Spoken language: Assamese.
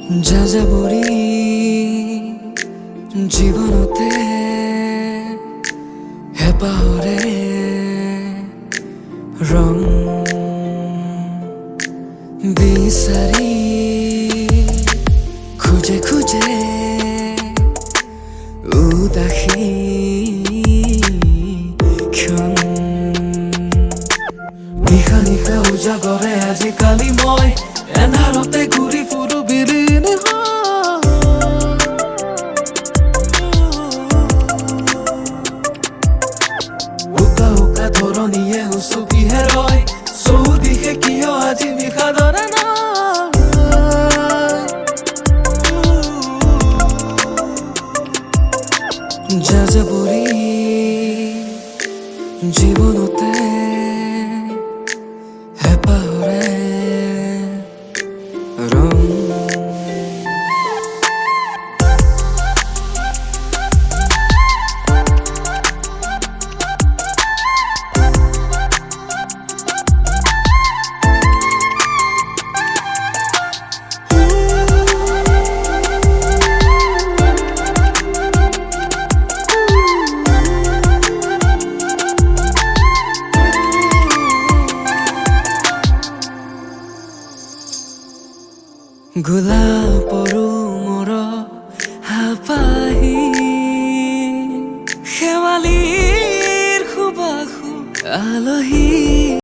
যাযাবৰী জীৱনতে হেঁপাহৰে ৰং বিচাৰি খোজে খোজে উদাসী ক্ষণ নিশা নিশা উজাগৰে আজিকালি মই এন্ধাৰতে ঘূৰি ফুৰো বিলীন উকা উকা ধৰণীয়ে উচুকি হেৰয় চৌদিশে কিয় আজি বিষাদৰে যাযাবৰী জীৱনতে হেঁপাহৰে ৰং গোলাপৰো মোৰ হাপাহি শেৱালিৰ সুবাসু আলহী